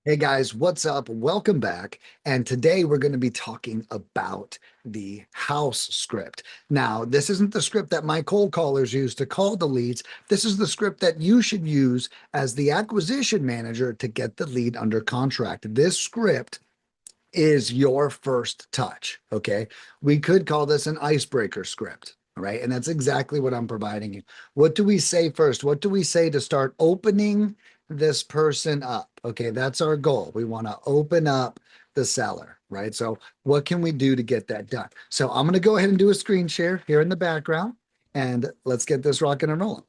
Hey guys, what's up? Welcome back. And today we're going to be talking about the house script. Now, this isn't the script that my cold callers use to call the leads. This is the script that you should use as the acquisition manager to get the lead under contract. This script is your first touch. Okay. We could call this an icebreaker script. All right. And that's exactly what I'm providing you. What do we say first? What do we say to start opening this person up? Okay. That's our goal. We want to open up the seller, right? So, what can we do to get that done? So, I'm going to go ahead and do a screen share here in the background and let's get this rocking and rolling.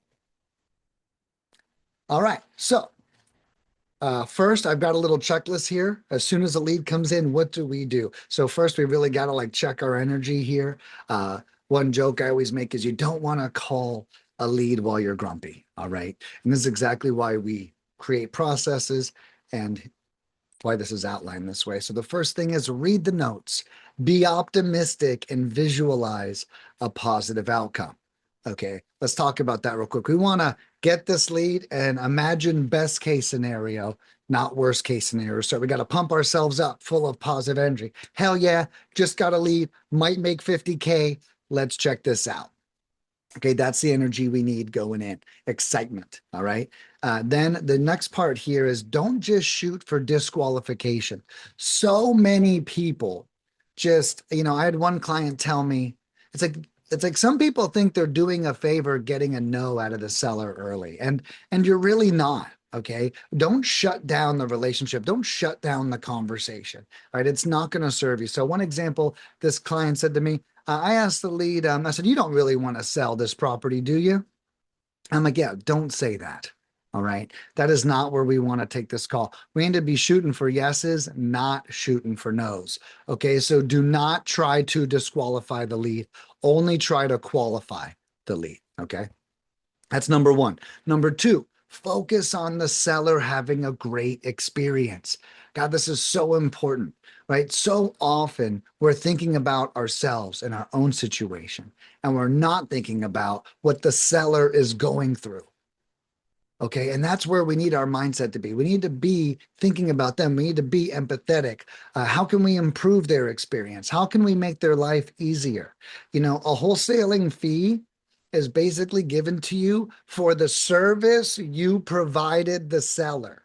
All right. So, first, I've got a little checklist here. As soon as a lead comes in, what do we do? So first, we really got to like check our energy here. One joke I always make is you don't want to call a lead while you're grumpy. All right. And this is exactly why we create processes and why this is outlined this way. So the first thing is read the notes, be optimistic, and visualize a positive outcome. Okay, let's talk about that real quick. We want to get this lead and imagine best case scenario, not worst case scenario. So we got to pump ourselves up full of positive energy. Hell yeah, just got a lead, might make 50K. Let's check this out. Okay, that's the energy we need going in. Excitement. All right. Then the next part here is don't just shoot for disqualification. So many people just, I had one client tell me, it's like, it's like some people think they're doing a favor getting a no out of the seller early, and you're really not. Okay. Don't shut down the relationship. Don't shut down the conversation. All right. It's not going to serve you. So, one example, this client said to me, I asked the lead, I said, you don't really want to sell this property, do you? I'm like, yeah, don't say that. All right. That is not where we want to take this call. We need to be shooting for yeses, not shooting for nos. Okay. So do not try to disqualify the lead, only try to qualify the lead. Okay. That's number one. Number two, focus on the seller having a great experience. God, this is so important, right? So often we're thinking about ourselves and our own situation, and we're not thinking about what the seller is going through. Okay. And that's where we need our mindset to be. We need to be thinking about them. We need to be empathetic. How can we improve their experience? How can we make their life easier? A wholesaling fee is basically given to you for the service you provided the seller,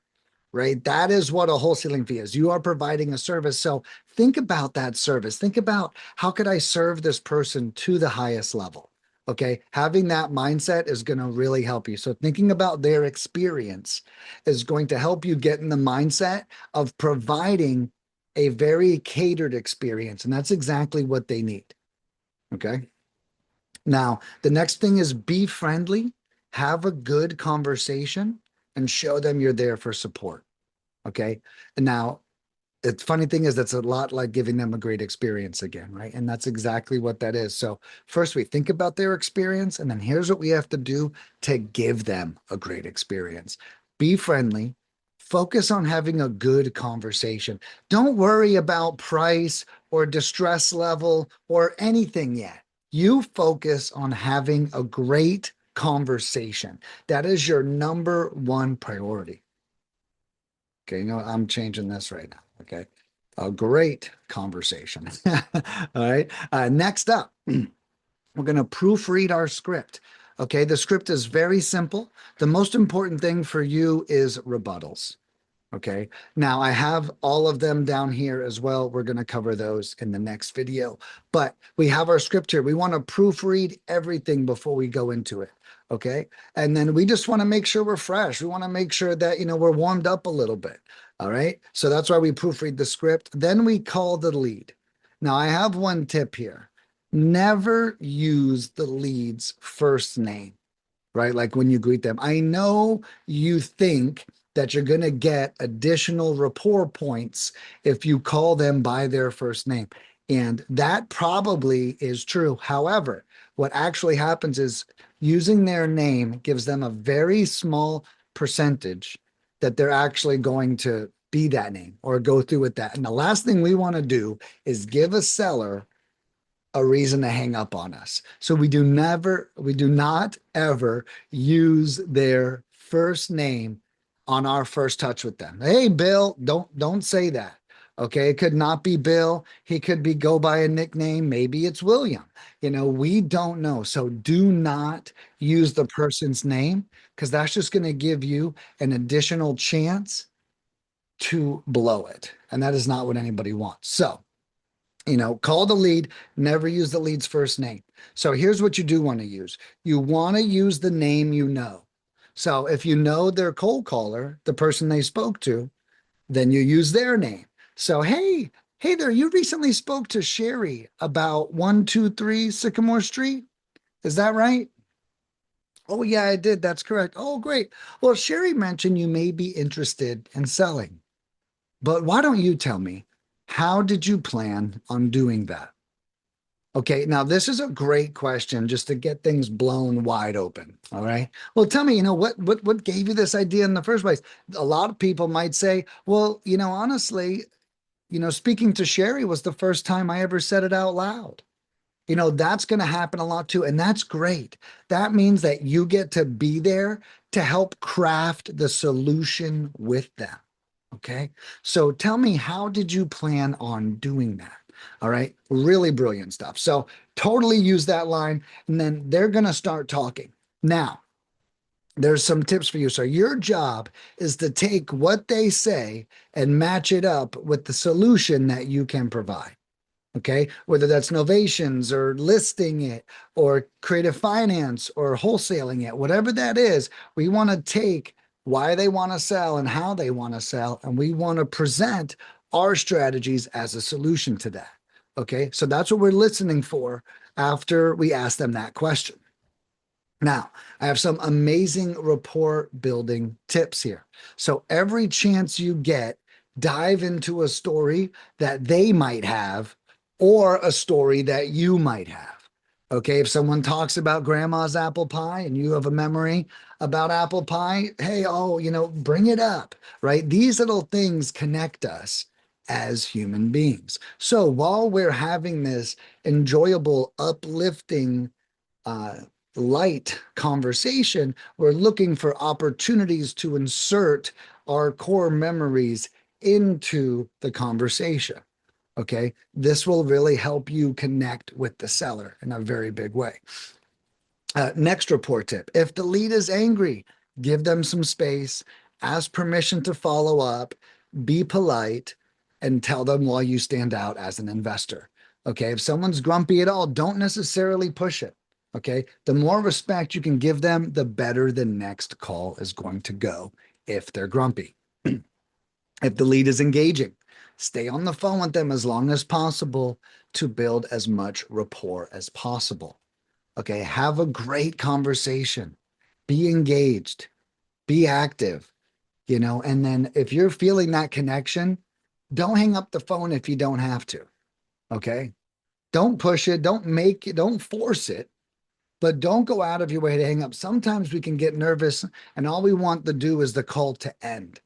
right? That is what a wholesaling fee is. You are providing a service. So think about that service. Think about how could I serve this person to the highest level? Okay. Having that mindset is going to really help you. So thinking about their experience is going to help you get in the mindset of providing a very catered experience. And that's exactly what they need. Okay. Now, the next thing is be friendly, have a good conversation, and show them you're there for support. Okay. And now, the funny thing is, that's a lot like giving them a great experience again, right? And that's exactly what that is. So, first, we think about their experience, and then here's what we have to do to give them a great experience. Be friendly, focus on having a good conversation. Don't worry about price or distress level or anything yet. You focus on having a great conversation. That is your number one priority. Okay, I'm changing this right now. Okay. A great conversation. All right. Next up, we're going to proofread our script. Okay. The script is very simple. The most important thing for you is rebuttals. Okay. Now I have all of them down here as well. We're going to cover those in the next video, but we have our script here. We want to proofread everything before we go into it. Okay. And then we just want to make sure we're fresh. We want to make sure that, we're warmed up a little bit. All right. So that's why we proofread the script. Then we call the lead. Now I have one tip here. Never use the lead's first name, right? Like when you greet them. I know you think that you're going to get additional rapport points if you call them by their first name. And that probably is true. However, what actually happens is using their name gives them a very small percentage that they're actually going to be that name or go through with that. And the last thing we want to do is give a seller a reason to hang up on us. So we do not ever use their first name on our first touch with them. Hey, Bill, don't say that. Okay, it could not be Bill. He could be go by a nickname. Maybe it's William. We don't know. So do not use the person's name because that's just going to give you an additional chance to blow it. And that is not what anybody wants. So, call the lead, never use the lead's first name. So here's what you do want to use. You want to use the name you know. So if you know their cold caller, the person they spoke to, then you use their name. So, hey there, you recently spoke to Sherry about 123 Sycamore Street. Is that right? Oh, yeah, I did. That's correct. Oh, great. Well, Sherry mentioned you may be interested in selling, but why don't you tell me, how did you plan on doing that? Okay, now this is a great question just to get things blown wide open. All right. Well, tell me, what gave you this idea in the first place? A lot of people might say, well, honestly, speaking to Sherry was the first time I ever said it out loud. That's going to happen a lot too. And that's great. That means that you get to be there to help craft the solution with them. Okay. So tell me, how did you plan on doing that? All right. Really brilliant stuff. So totally use that line. And then they're going to start talking. Now, there's some tips for you. So your job is to take what they say and match it up with the solution that you can provide. Okay, whether that's novations or listing it or creative finance or wholesaling it, whatever that is, we want to take why they want to sell and how they want to sell, and we want to present our strategies as a solution to that. Okay, so that's what we're listening for after we ask them that question. Now, I have some amazing rapport building tips here. So every chance you get, dive into a story that they might have or a story that you might have. Okay, if someone talks about grandma's apple pie and you have a memory about apple pie, hey, bring it up, right? These little things connect us as human beings. So while we're having this enjoyable, uplifting, uh, light conversation, we're looking for opportunities to insert our core memories into the conversation. Okay. This will really help you connect with the seller in a very big way. Next report tip. If the lead is angry, give them some space, ask permission to follow up, be polite, and tell them why you stand out as an investor. Okay. If someone's grumpy at all, don't necessarily push it. Okay. The more respect you can give them, the better the next call is going to go if they're grumpy. If the lead is engaging, stay on the phone with them as long as possible to build as much rapport as possible. Okay. Have a great conversation, be engaged, be active, and then if you're feeling that connection, don't hang up the phone if you don't have to. Okay. Don't push it. Don't force it, but don't go out of your way to hang up. Sometimes we can get nervous and all we want to do is the call to end.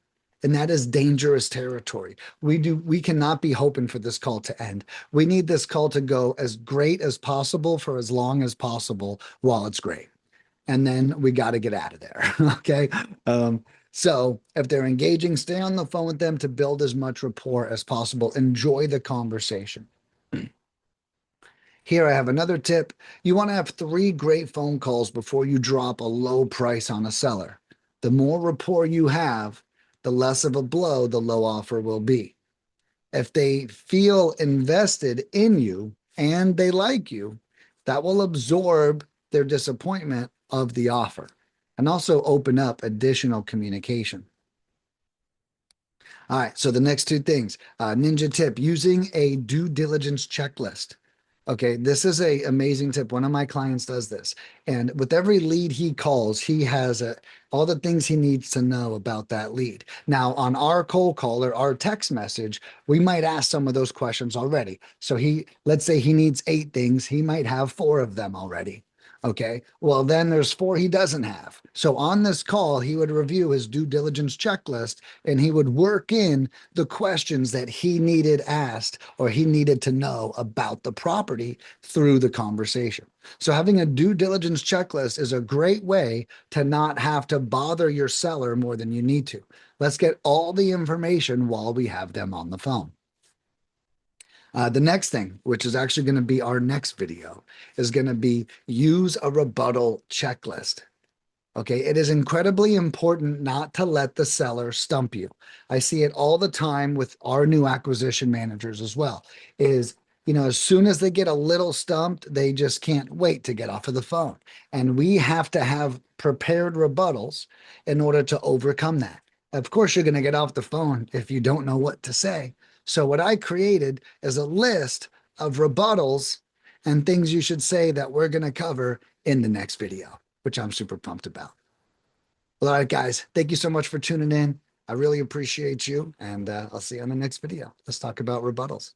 And that is dangerous territory. We cannot be hoping for this call to end. We need this call to go as great as possible for as long as possible while it's great. And then we got to get out of there. Okay. So if they're engaging, stay on the phone with them to build as much rapport as possible. Enjoy the conversation. Here I have another tip. You want to have 3 great phone calls before you drop a low price on a seller. The more rapport you have, the less of a blow the low offer will be. If they feel invested in you and they like you, that will absorb their disappointment of the offer and also open up additional communication. All right, so the next 2 things, ninja tip, using a due diligence checklist. Okay, this is a amazing tip. One of my clients does this. And with every lead he calls, he has all the things he needs to know about that lead. Now, on our cold call or our text message, we might ask some of those questions already. So let's say he needs 8 things. He might have 4 of them already. Okay. Well, then there's four he doesn't have. So on this call, he would review his due diligence checklist and he would work in the questions that he needed asked or he needed to know about the property through the conversation. So having a due diligence checklist is a great way to not have to bother your seller more than you need to. Let's get all the information while we have them on the phone. The next thing, which is actually going to be our next video, is going to be use a rebuttal checklist. Okay, it is incredibly important not to let the seller stump you. I see it all the time with our new acquisition managers as well. Is as soon as they get a little stumped, they just can't wait to get off of the phone. And we have to have prepared rebuttals in order to overcome that. Of course, you're going to get off the phone if you don't know what to say. So, what I created is a list of rebuttals and things you should say that we're going to cover in the next video, which I'm super pumped about. Well, all right, guys, thank you so much for tuning in. I really appreciate you, and I'll see you on the next video. Let's talk about rebuttals.